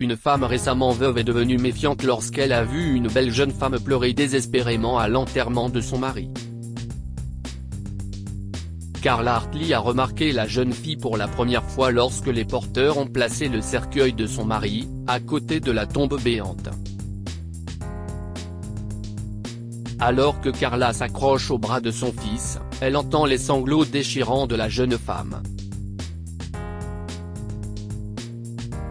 Une femme récemment veuve est devenue méfiante lorsqu'elle a vu une belle jeune femme pleurer désespérément à l'enterrement de son mari. Carla Hartley a remarqué la jeune fille pour la première fois lorsque les porteurs ont placé le cercueil de son mari, à côté de la tombe béante. Alors que Carla s'accroche au bras de son fils, elle entend les sanglots déchirants de la jeune femme.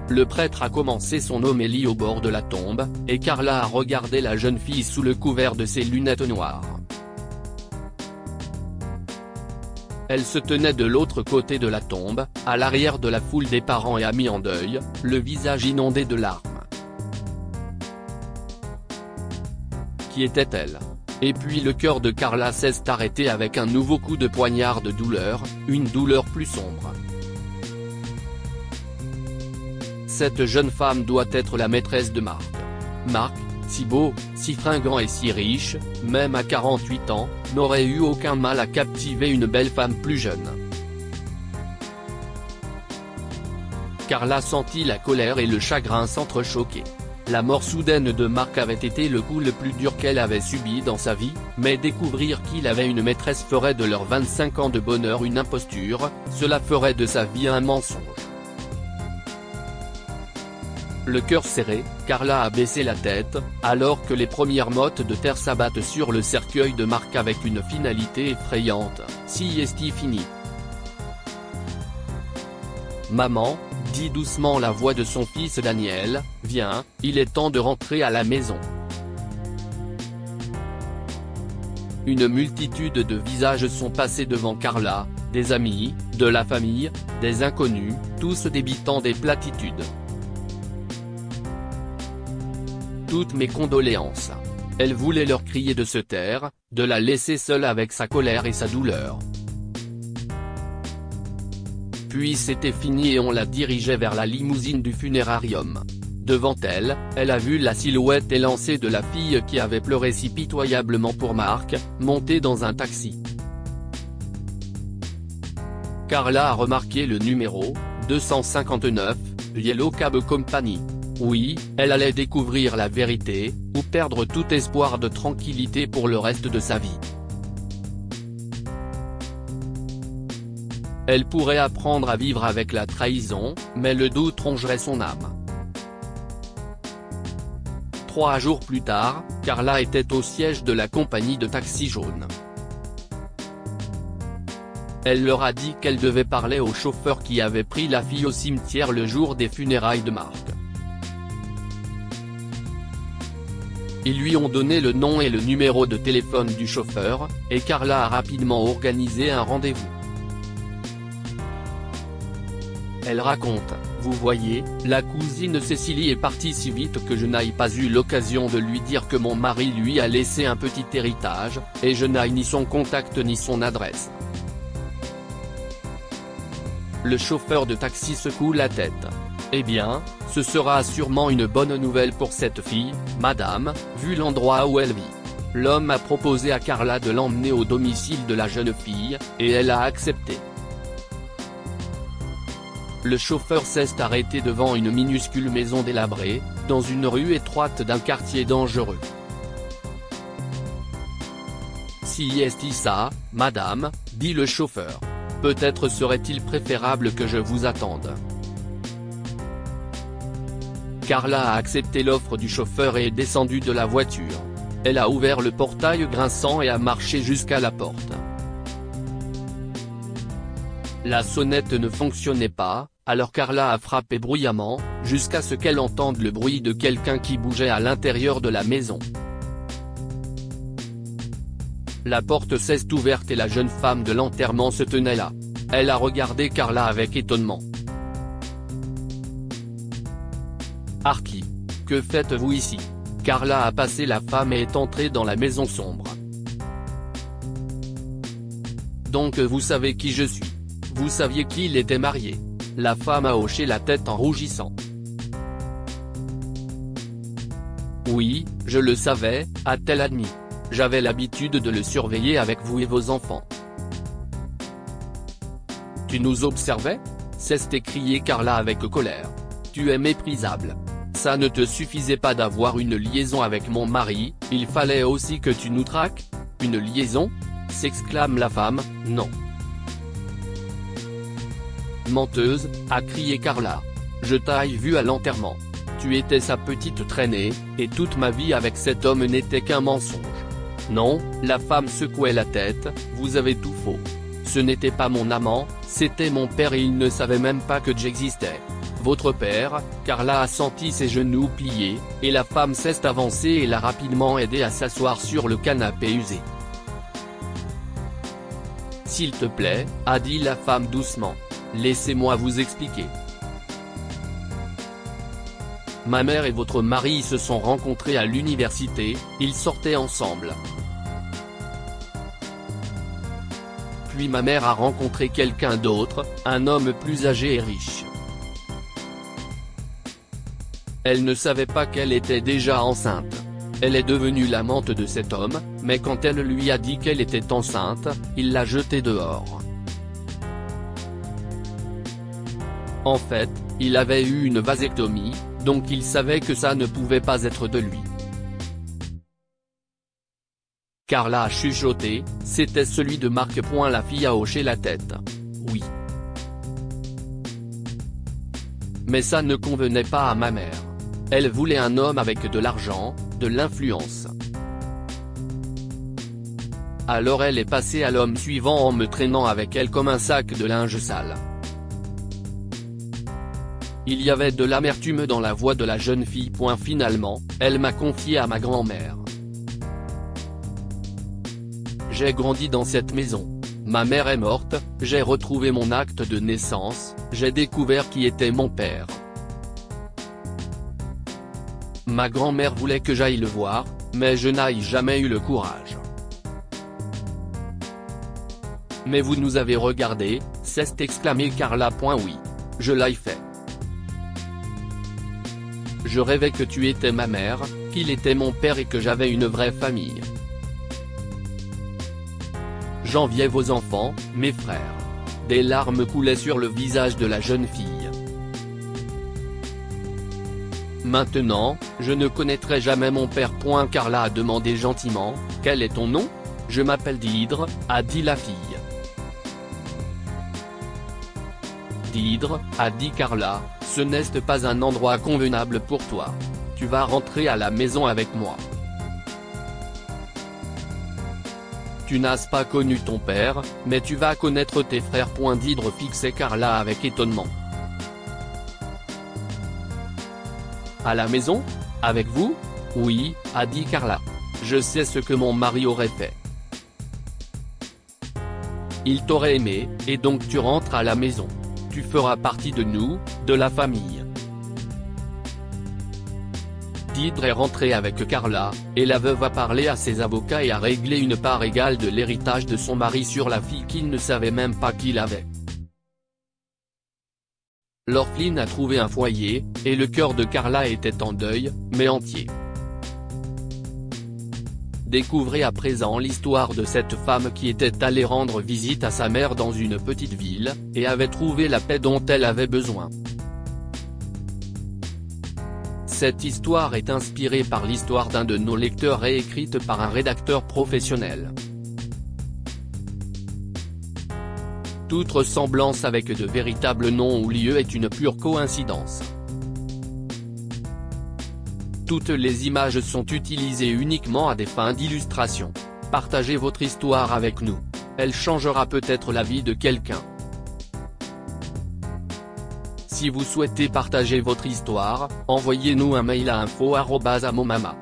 Le prêtre a commencé son homélie au bord de la tombe, et Carla a regardé la jeune fille sous le couvert de ses lunettes noires. Elle se tenait de l'autre côté de la tombe, à l'arrière de la foule des parents et amis en deuil, le visage inondé de larmes. Qui était-elle? Et puis le cœur de Carla s'est arrêté avec un nouveau coup de poignard de douleur, une douleur plus sombre. Cette jeune femme doit être la maîtresse de Mark. Mark, si beau, si fringant et si riche, même à 48 ans, n'aurait eu aucun mal à captiver une belle femme plus jeune. Carla sentit la colère et le chagrin s'entrechoquer. La mort soudaine de Mark avait été le coup le plus dur qu'elle avait subi dans sa vie, mais découvrir qu'il avait une maîtresse ferait de leurs 25 ans de bonheur une imposture, cela ferait de sa vie un mensonge. Le cœur serré, Carla a baissé la tête, alors que les premières mottes de terre s'abattent sur le cercueil de Mark avec une finalité effrayante, si est-il fini. Maman, dit doucement la voix de son fils Daniel, viens, il est temps de rentrer à la maison. Une multitude de visages sont passés devant Carla, des amis, de la famille, des inconnus, tous débitant des platitudes. Toutes mes condoléances. Elle voulait leur crier de se taire, de la laisser seule avec sa colère et sa douleur. Puis c'était fini et on la dirigeait vers la limousine du funérarium. Devant elle, elle a vu la silhouette élancée de la fille qui avait pleuré si pitoyablement pour Mark, montée dans un taxi. Carla a remarqué le numéro, 259, Yellow Cab Company. Oui, elle allait découvrir la vérité, ou perdre tout espoir de tranquillité pour le reste de sa vie. Elle pourrait apprendre à vivre avec la trahison, mais le doute rongerait son âme. 3 jours plus tard, Carla était au siège de la compagnie de taxi jaune. Elle leur a dit qu'elle devait parler au chauffeur qui avait pris la fille au cimetière le jour des funérailles de Mark. Ils lui ont donné le nom et le numéro de téléphone du chauffeur, et Carla a rapidement organisé un rendez-vous. Elle raconte, vous voyez, la cousine Cécilie est partie si vite que je n'ai pas eu l'occasion de lui dire que mon mari lui a laissé un petit héritage, et je n'ai ni son contact ni son adresse. Le chauffeur de taxi secoue la tête. Eh bien, ce sera sûrement une bonne nouvelle pour cette fille, madame, vu l'endroit où elle vit. L'homme a proposé à Carla de l'emmener au domicile de la jeune fille, et elle a accepté. Le chauffeur s'est arrêté devant une minuscule maison délabrée, dans une rue étroite d'un quartier dangereux. Si est ça, madame, dit le chauffeur. Peut-être serait-il préférable que je vous attende. Carla a accepté l'offre du chauffeur et est descendue de la voiture. Elle a ouvert le portail grinçant et a marché jusqu'à la porte. La sonnette ne fonctionnait pas, alors Carla a frappé bruyamment, jusqu'à ce qu'elle entende le bruit de quelqu'un qui bougeait à l'intérieur de la maison. La porte s'est ouverte et la jeune femme de l'enterrement se tenait là. Elle a regardé Carla avec étonnement. Hartley, que faites-vous ici? Carla a passé la femme et est entrée dans la maison sombre. Donc vous savez qui je suis. Vous saviez qu'il était marié. La femme a hoché la tête en rougissant. Oui, je le savais, a-t-elle admis. J'avais l'habitude de le surveiller avec vous et vos enfants. Tu nous observais? S'est écriée Carla avec colère. Tu es méprisable. Ça ne te suffisait pas d'avoir une liaison avec mon mari, il fallait aussi que tu nous traques ? Une liaison ? S'exclame la femme, non. Menteuse, a crié Carla. Je t'ai vu à l'enterrement. Tu étais sa petite traînée, et toute ma vie avec cet homme n'était qu'un mensonge. Non, la femme secouait la tête, vous avez tout faux. Ce n'était pas mon amant, c'était mon père et il ne savait même pas que j'existais. Votre père, Carla a senti ses genoux pliés, et la femme s'est avancée et l'a rapidement aidé à s'asseoir sur le canapé usé. S'il te plaît, a dit la femme doucement. Laissez-moi vous expliquer. Ma mère et votre mari se sont rencontrés à l'université, ils sortaient ensemble. Puis ma mère a rencontré quelqu'un d'autre, un homme plus âgé et riche. Elle ne savait pas qu'elle était déjà enceinte. Elle est devenue l'amante de cet homme, mais quand elle lui a dit qu'elle était enceinte, il l'a jetée dehors. En fait, il avait eu une vasectomie, donc il savait que ça ne pouvait pas être de lui. Carla a chuchoté, c'était celui de Marc. La fille a hoché la tête. Oui. Mais ça ne convenait pas à ma mère. Elle voulait un homme avec de l'argent, de l'influence. Alors elle est passée à l'homme suivant en me traînant avec elle comme un sac de linge sale. Il y avait de l'amertume dans la voix de la jeune fille. Finalement, elle m'a confié à ma grand-mère. J'ai grandi dans cette maison. Ma mère est morte, j'ai retrouvé mon acte de naissance, j'ai découvert qui était mon père. Ma grand-mère voulait que j'aille le voir, mais je n'ai jamais eu le courage. Mais vous nous avez regardés, s'est exclamé Carla. Oui. Je l'ai fait. Je rêvais que tu étais ma mère, qu'il était mon père et que j'avais une vraie famille. J'enviais vos enfants, mes frères. Des larmes coulaient sur le visage de la jeune fille. Maintenant, je ne connaîtrai jamais mon père. Carla a demandé gentiment, quel est ton nom ? Je m'appelle Didre, a dit la fille. Didre, a dit Carla, ce n'est pas un endroit convenable pour toi. Tu vas rentrer à la maison avec moi. Tu n'as pas connu ton père, mais tu vas connaître tes frères. Didre fixait Carla avec étonnement. À la maison ? Avec vous ? Oui, a dit Carla. Je sais ce que mon mari aurait fait. Il t'aurait aimé, et donc tu rentres à la maison. Tu feras partie de nous, de la famille. Didre est rentrée avec Carla, et la veuve a parlé à ses avocats et a réglé une part égale de l'héritage de son mari sur la fille qu'il ne savait même pas qu'il avait. L'orpheline a trouvé un foyer, et le cœur de Carla était en deuil, mais entier. Découvrez à présent l'histoire de cette femme qui était allée rendre visite à sa mère dans une petite ville, et avait trouvé la paix dont elle avait besoin. Cette histoire est inspirée par l'histoire d'un de nos lecteurs et écrite par un rédacteur professionnel. Toute ressemblance avec de véritables noms ou lieux est une pure coïncidence. Toutes les images sont utilisées uniquement à des fins d'illustration. Partagez votre histoire avec nous. Elle changera peut-être la vie de quelqu'un. Si vous souhaitez partager votre histoire, envoyez-nous un mail à info@amomama.com.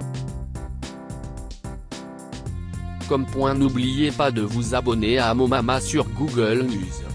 N'oubliez pas de vous abonner à Amomama sur Google News.